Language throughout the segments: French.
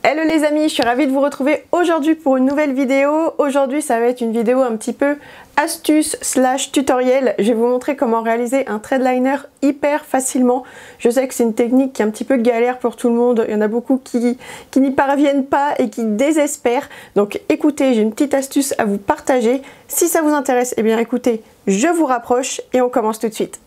Hello les amis, je suis ravie de vous retrouver aujourd'hui pour une nouvelle vidéo. Aujourd'hui ça va être une vidéo un petit peu astuce / tutoriel. Je vais vous montrer comment réaliser un thread liner hyper facilement. Je sais que c'est une technique qui est un petit peu galère pour tout le monde. Il y en a beaucoup qui n'y parviennent pas et qui désespèrent. Donc écoutez, j'ai une petite astuce à vous partager. Si ça vous intéresse, eh bien écoutez, je vous rapproche et on commence tout de suite.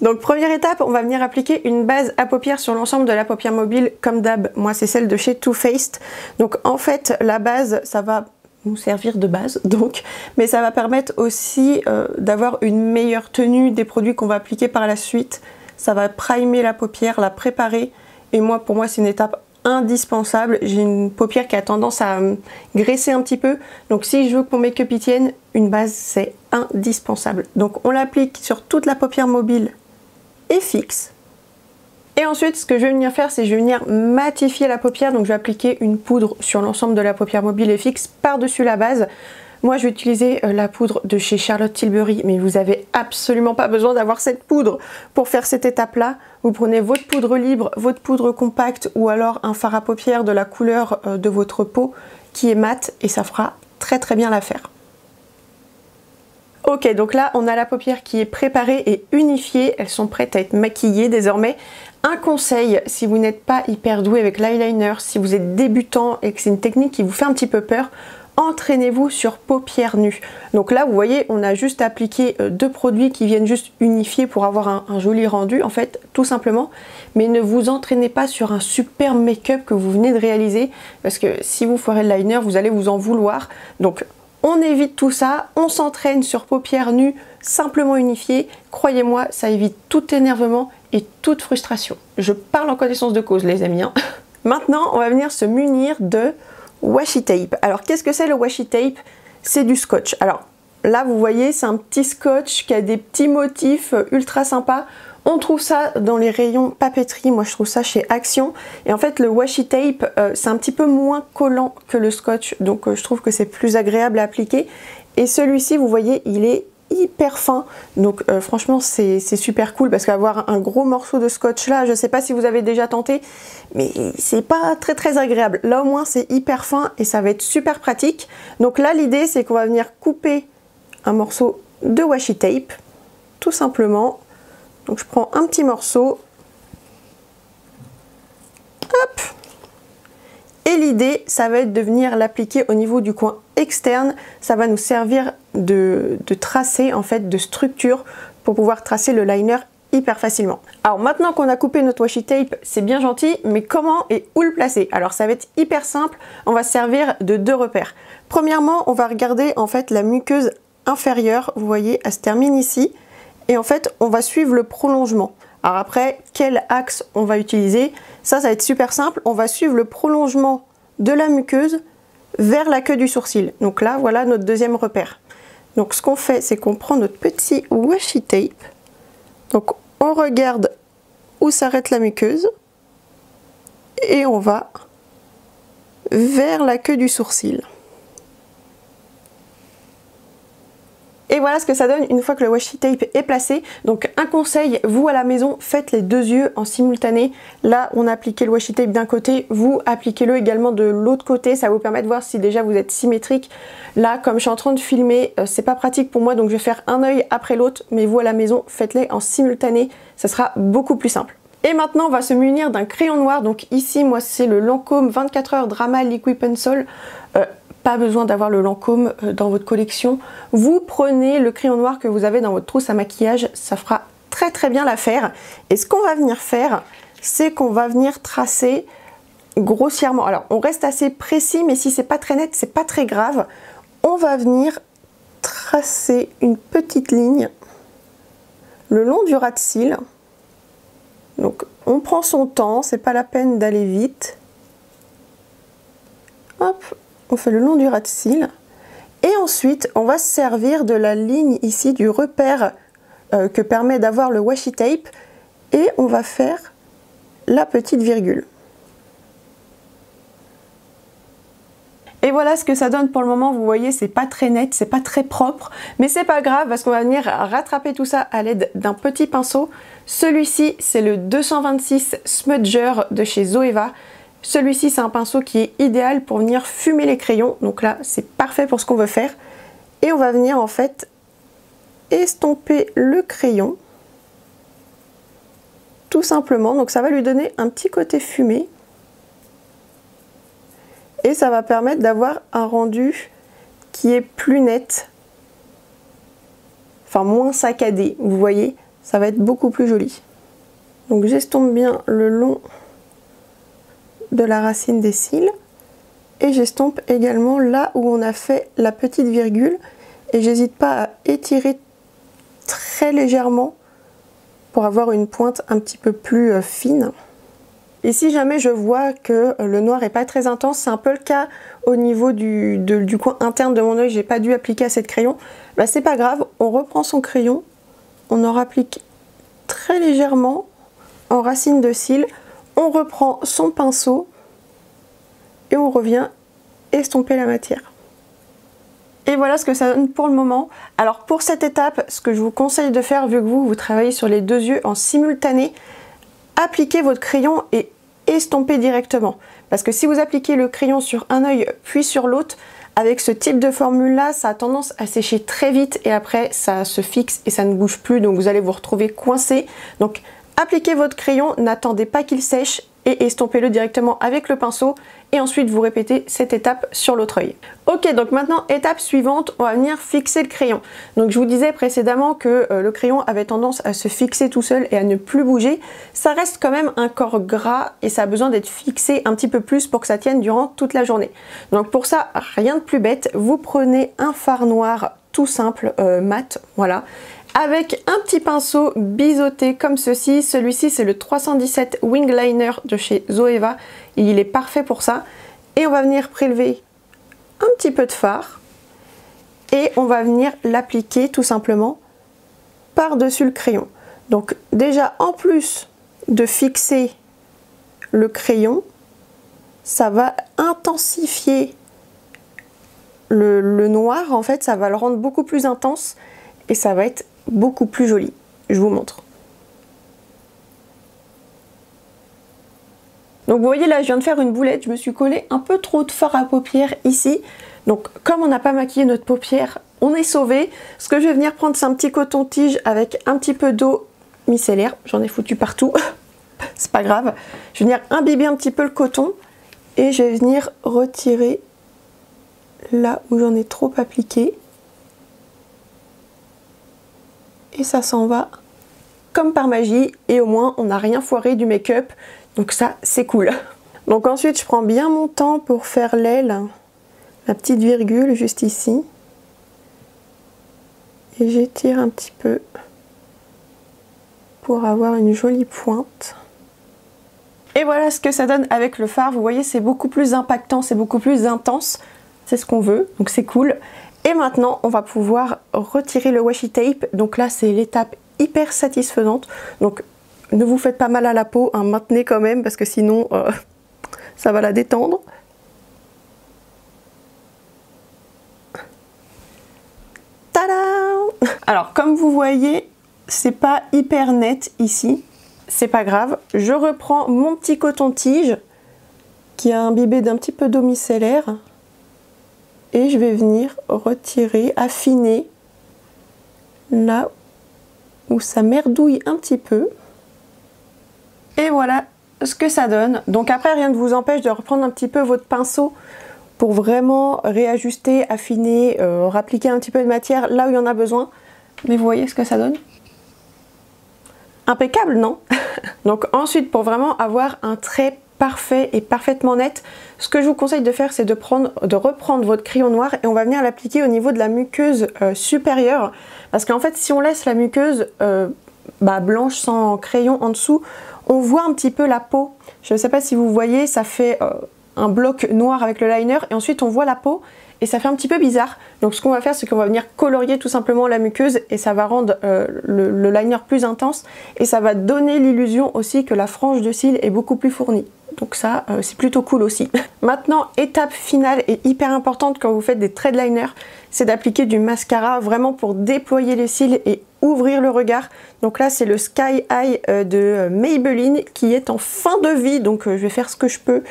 Donc première étape, on va venir appliquer une base à paupières sur l'ensemble de la paupière mobile comme d'hab. Moi c'est celle de chez Too Faced. Donc en fait la base ça va nous servir de base donc, mais ça va permettre aussi d'avoir une meilleure tenue des produits qu'on va appliquer par la suite. Ça va primer la paupière, la préparer et moi pour moi c'est une étape indispensable. J'ai une paupière qui a tendance à graisser un petit peu, donc si je veux que mon make-up y tienne, une base c'est indispensable. Donc on l'applique sur toute la paupière mobile et fixe. Et ensuite ce que je vais venir faire, c'est je vais venir matifier la paupière. Donc je vais appliquer une poudre sur l'ensemble de la paupière mobile et fixe par-dessus la base. Moi je vais utiliser la poudre de chez Charlotte Tilbury, mais vous n'avez absolument pas besoin d'avoir cette poudre pour faire cette étape là. Vous prenez votre poudre libre, votre poudre compacte ou alors un fard à paupières de la couleur de votre peau qui est mat et ça fera très bien l'affaire. Ok, donc là on a la paupière qui est préparée et unifiée, elles sont prêtes à être maquillées désormais. Un conseil, si vous n'êtes pas hyper doué avec l'eyeliner, si vous êtes débutant et que c'est une technique qui vous fait un petit peu peur, entraînez-vous sur paupières nues. Donc là vous voyez, on a juste appliqué deux produits qui viennent juste unifier pour avoir un joli rendu en fait, tout simplement. Mais ne vous entraînez pas sur un super make-up que vous venez de réaliser, parce que si vous foirez le liner, vous allez vous en vouloir. Donc on évite tout ça, on s'entraîne sur paupières nues simplement unifiées. Croyez-moi, ça évite tout énervement et toute frustration. Je parle en connaissance de cause les amis. Maintenant, on va venir se munir de washi tape. Alors qu'est-ce que c'est le washi tape? C'est du scotch. Alors là, vous voyez, c'est un petit scotch qui a des petits motifs ultra sympas. On trouve ça dans les rayons papeterie, moi je trouve ça chez Action. Et en fait le washi tape, c'est un petit peu moins collant que le scotch, donc je trouve que c'est plus agréable à appliquer. Et celui-ci, vous voyez, il est hyper fin, donc franchement c'est super cool, parce qu'avoir un gros morceau de scotch là, je sais pas si vous avez déjà tenté, mais c'est pas très agréable. Là au moins c'est hyper fin et ça va être super pratique. Donc là l'idée c'est qu'on va venir couper un morceau de washi tape, tout simplement. Donc je prends un petit morceau, hop, et l'idée ça va être de venir l'appliquer au niveau du coin externe. Ça va nous servir de tracé en fait, de structure pour pouvoir tracer le liner hyper facilement. Alors maintenant qu'on a coupé notre washi tape, c'est bien gentil, mais comment et où le placer? Alors ça va être hyper simple, on va se servir de deux repères. Premièrement, on va regarder en fait la muqueuse inférieure, vous voyez, elle se termine ici. Et en fait, on va suivre le prolongement. Alors après, quel axe on va utiliser? Ça va être super simple. On va suivre le prolongement de la muqueuse vers la queue du sourcil. Donc là, voilà notre deuxième repère. Donc ce qu'on fait, c'est qu'on prend notre petit washi tape. Donc on regarde où s'arrête la muqueuse. Et on va vers la queue du sourcil. Et voilà ce que ça donne une fois que le washi tape est placé. Donc un conseil, vous à la maison, faites les deux yeux en simultané. Là, on a appliqué le washi tape d'un côté, vous appliquez-le également de l'autre côté. Ça vous permet de voir si déjà vous êtes symétrique. Là, comme je suis en train de filmer, c'est pas pratique pour moi, donc je vais faire un œil après l'autre. Mais vous à la maison, faites-les en simultané, ça sera beaucoup plus simple. Et maintenant, on va se munir d'un crayon noir. Donc ici, moi, c'est le Lancôme 24 heures Drama Liquid Pencil. Pas besoin d'avoir le Lancôme dans votre collection. Vous prenez le crayon noir que vous avez dans votre trousse à maquillage, ça fera très bien l'affaire. Et ce qu'on va venir faire, c'est qu'on va venir tracer grossièrement. Alors on reste assez précis, mais si c'est pas très net, c'est pas très grave. On va venir tracer une petite ligne le long du ras de cils. Donc on prend son temps, c'est pas la peine d'aller vite. Hop. On fait le long du ras de cils et ensuite on va se servir de la ligne ici du repère que permet d'avoir le washi tape et on va faire la petite virgule. Et voilà ce que ça donne pour le moment. Vous voyez, c'est pas très net, c'est pas très propre, mais c'est pas grave parce qu'on va venir rattraper tout ça à l'aide d'un petit pinceau. Celui-ci, c'est le 226 Smudger de chez Zoeva. Celui-ci, c'est un pinceau qui est idéal pour venir fumer les crayons. Donc là, c'est parfait pour ce qu'on veut faire. Et on va venir en fait estomper le crayon. Tout simplement. Donc ça va lui donner un petit côté fumé. Et ça va permettre d'avoir un rendu qui est plus net. Enfin, moins saccadé. Vous voyez, ça va être beaucoup plus joli. Donc j'estompe bien le long de la racine des cils et j'estompe également là où on a fait la petite virgule et j'hésite pas à étirer très légèrement pour avoir une pointe un petit peu plus fine. Et si jamais je vois que le noir est pas très intense, c'est un peu le cas au niveau du coin interne de mon œil, j'ai pas dû appliquer assez de crayon, bah c'est pas grave, on reprend son crayon, on en applique très légèrement en racine de cils. On reprend son pinceau et on revient estomper la matière. Et voilà ce que ça donne pour le moment. Alors pour cette étape, ce que je vous conseille de faire, vu que vous travaillez sur les deux yeux en simultané, appliquez votre crayon et estompez directement. Parce que si vous appliquez le crayon sur un œil puis sur l'autre, avec ce type de formule là, ça a tendance à sécher très vite et après ça se fixe et ça ne bouge plus, donc vous allez vous retrouver coincé. Donc appliquez votre crayon, n'attendez pas qu'il sèche et estompez-le directement avec le pinceau et ensuite vous répétez cette étape sur l'autre œil. Ok, donc maintenant étape suivante, on va venir fixer le crayon. Donc je vous disais précédemment que le crayon avait tendance à se fixer tout seul et à ne plus bouger. Ça reste quand même un corps gras et ça a besoin d'être fixé un petit peu plus pour que ça tienne durant toute la journée. Donc pour ça, rien de plus bête, vous prenez un fard noir tout simple, mat, voilà, avec un petit pinceau biseauté comme ceci. Celui-ci c'est le 317 Wing Liner de chez Zoeva, il est parfait pour ça. Et on va venir prélever un petit peu de fard et on va venir l'appliquer tout simplement par-dessus le crayon. Donc déjà en plus de fixer le crayon, ça va intensifier le noir, en fait ça va le rendre beaucoup plus intense et ça va être beaucoup plus joli. Je vous montre. Donc vous voyez là, je viens de faire une boulette, je me suis collé un peu trop de fard à paupières ici. Donc comme on n'a pas maquillé notre paupière, on est sauvé. Ce que je vais venir prendre, c'est un petit coton-tige avec un petit peu d'eau micellaire. J'en ai foutu partout, c'est pas grave. Je vais venir imbiber un petit peu le coton et je vais venir retirer là où j'en ai trop appliqué. Et ça s'en va comme par magie et au moins on n'a rien foiré du make-up, donc ça c'est cool. Donc ensuite je prends bien mon temps pour faire l'aile, la petite virgule juste ici et j'étire un petit peu pour avoir une jolie pointe. Et voilà ce que ça donne avec le fard. Vous voyez, c'est beaucoup plus impactant, c'est beaucoup plus intense, c'est ce qu'on veut, donc c'est cool. Et maintenant, on va pouvoir retirer le washi tape. Donc là, c'est l'étape hyper satisfaisante. Donc, ne vous faites pas mal à la peau, hein, maintenez quand même, parce que sinon, ça va la détendre. Tadam! Alors, comme vous voyez, c'est pas hyper net ici. C'est pas grave. Je reprends mon petit coton-tige qui a imbibé d'un petit peu d'eau micellaire. Et je vais venir retirer, affiner là où ça merdouille un petit peu. Et voilà ce que ça donne. Donc après, rien ne vous empêche de reprendre un petit peu votre pinceau pour vraiment réajuster, affiner, rappliquer un petit peu de matière là où il y en a besoin. Mais vous voyez ce que ça donne? Impeccable, non? Donc ensuite, pour vraiment avoir un trait parfait et parfaitement net, ce que je vous conseille de faire, c'est de reprendre votre crayon noir et on va venir l'appliquer au niveau de la muqueuse supérieure, parce qu'en fait si on laisse la muqueuse blanche sans crayon en dessous, on voit un petit peu la peau. Je ne sais pas si vous voyez, ça fait un bloc noir avec le liner et ensuite on voit la peau et ça fait un petit peu bizarre. Donc ce qu'on va faire, c'est qu'on va venir colorier tout simplement la muqueuse et ça va rendre le liner plus intense et ça va donner l'illusion aussi que la frange de cils est beaucoup plus fournie. Donc ça, c'est plutôt cool aussi. Maintenant, étape finale et hyper importante quand vous faites des traits de liner, c'est d'appliquer du mascara vraiment pour déployer les cils et ouvrir le regard. Donc là, c'est le Sky High de Maybelline qui est en fin de vie. Donc je vais faire ce que je peux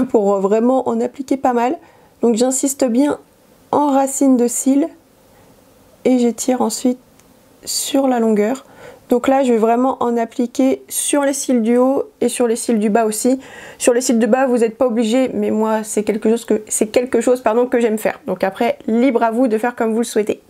pour vraiment en appliquer pas mal. Donc j'insiste bien en racine de cils et j'étire ensuite sur la longueur. Donc là je vais vraiment en appliquer sur les cils du haut et sur les cils du bas aussi. Sur les cils du bas vous n'êtes pas obligé, mais moi c'est quelque chose que j'aime faire. Donc après libre à vous de faire comme vous le souhaitez.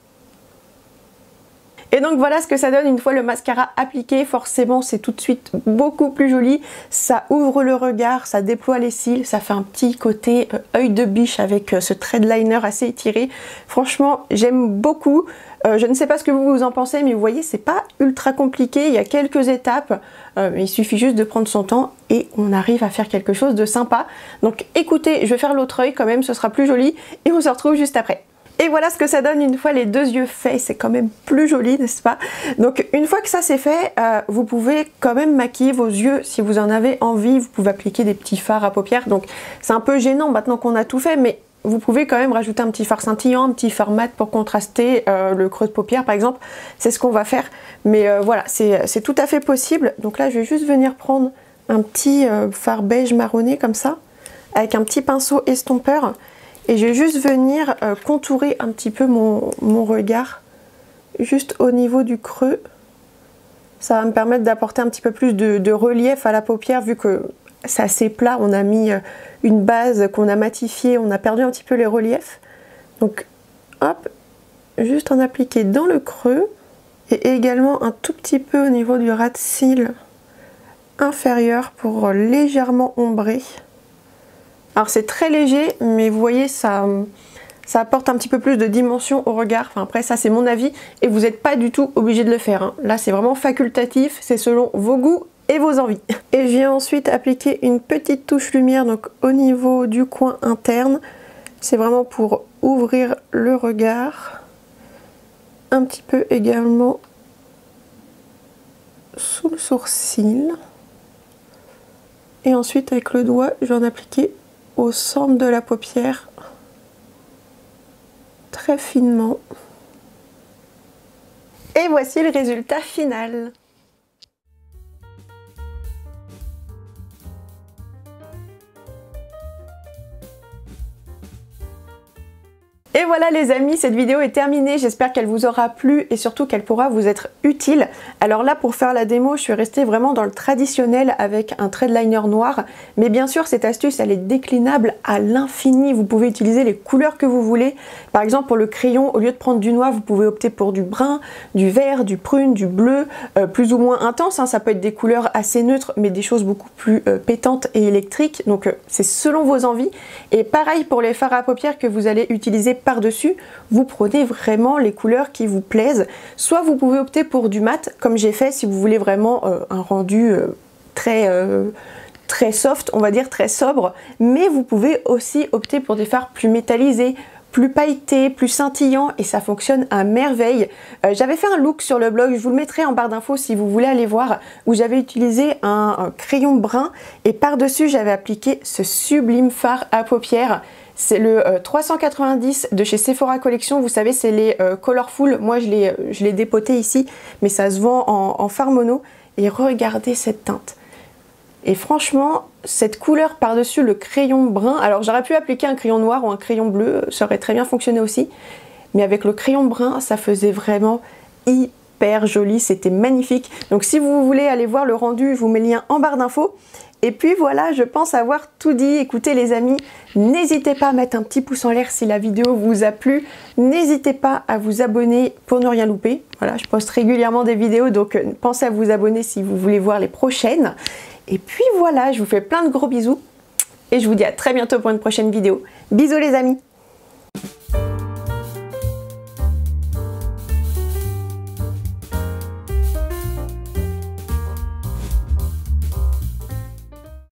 Et donc voilà ce que ça donne une fois le mascara appliqué. Forcément c'est tout de suite beaucoup plus joli, ça ouvre le regard, ça déploie les cils, ça fait un petit côté œil de biche avec ce thread liner assez étiré. Franchement j'aime beaucoup. Je ne sais pas ce que vous en pensez, mais vous voyez c'est pas ultra compliqué, il y a quelques étapes, il suffit juste de prendre son temps et on arrive à faire quelque chose de sympa. Donc écoutez, je vais faire l'autre œil quand même, ce sera plus joli et on se retrouve juste après. Et voilà ce que ça donne une fois les deux yeux faits, c'est quand même plus joli, n'est-ce pas? Donc une fois que ça c'est fait, vous pouvez quand même maquiller vos yeux si vous en avez envie. Vous pouvez appliquer des petits fards à paupières, donc c'est un peu gênant maintenant qu'on a tout fait, mais vous pouvez quand même rajouter un petit fard scintillant, un petit fard mat pour contraster le creux de paupière par exemple. C'est ce qu'on va faire, mais voilà, c'est tout à fait possible. Donc là je vais juste venir prendre un petit fard beige marronné comme ça, avec un petit pinceau estompeur. Et je vais juste venir contourer un petit peu mon regard, juste au niveau du creux. Ça va me permettre d'apporter un petit peu plus de relief à la paupière, vu que c'est assez plat. On a mis une base qu'on a matifiée, on a perdu un petit peu les reliefs. Donc hop, juste en appliquer dans le creux, et également un tout petit peu au niveau du ras de cils inférieur pour légèrement ombrer. Alors c'est très léger, mais vous voyez, ça apporte un petit peu plus de dimension au regard. Enfin après ça c'est mon avis et vous n'êtes pas du tout obligé de le faire, hein. Là c'est vraiment facultatif, c'est selon vos goûts et vos envies. Et je viens ensuite appliquer une petite touche lumière donc au niveau du coin interne. C'est vraiment pour ouvrir le regard. Un petit peu également sous le sourcil. Et ensuite avec le doigt je vais en appliquer au centre de la paupière, très finement. Et voici le résultat final. Et voilà les amis, cette vidéo est terminée, j'espère qu'elle vous aura plu et surtout qu'elle pourra vous être utile. Alors là pour faire la démo, je suis restée vraiment dans le traditionnel avec un thread liner noir, mais bien sûr cette astuce elle est déclinable à l'infini, vous pouvez utiliser les couleurs que vous voulez. Par exemple pour le crayon, au lieu de prendre du noir, vous pouvez opter pour du brun, du vert, du prune, du bleu, plus ou moins intense, hein. Ça peut être des couleurs assez neutres mais des choses beaucoup plus pétantes et électriques, donc c'est selon vos envies. Et pareil pour les fards à paupières que vous allez utiliser par-dessus, vous prenez vraiment les couleurs qui vous plaisent. Soit vous pouvez opter pour du mat, comme j'ai fait, si vous voulez vraiment un rendu très soft, on va dire très sobre, mais vous pouvez aussi opter pour des fards plus métallisés, plus pailletés, plus scintillants, et ça fonctionne à merveille. J'avais fait un look sur le blog, je vous le mettrai en barre d'infos si vous voulez aller voir, où j'avais utilisé un crayon brun et par-dessus j'avais appliqué ce sublime fard à paupières. C'est le 390 de chez Sephora Collection, vous savez c'est les Colorful, moi je l'ai dépoté ici, mais ça se vend en fard mono, et regardez cette teinte. Et franchement, cette couleur par-dessus le crayon brun, alors j'aurais pu appliquer un crayon noir ou un crayon bleu, ça aurait très bien fonctionné aussi, mais avec le crayon brun, ça faisait vraiment hyper joli, c'était magnifique. Donc si vous voulez aller voir le rendu, je vous mets le lien en barre d'infos. Et puis voilà, je pense avoir tout dit. Écoutez les amis, n'hésitez pas à mettre un petit pouce en l'air si la vidéo vous a plu. N'hésitez pas à vous abonner pour ne rien louper. Voilà, je poste régulièrement des vidéos, donc pensez à vous abonner si vous voulez voir les prochaines. Et puis voilà, je vous fais plein de gros bisous. Et je vous dis à très bientôt pour une prochaine vidéo. Bisous les amis!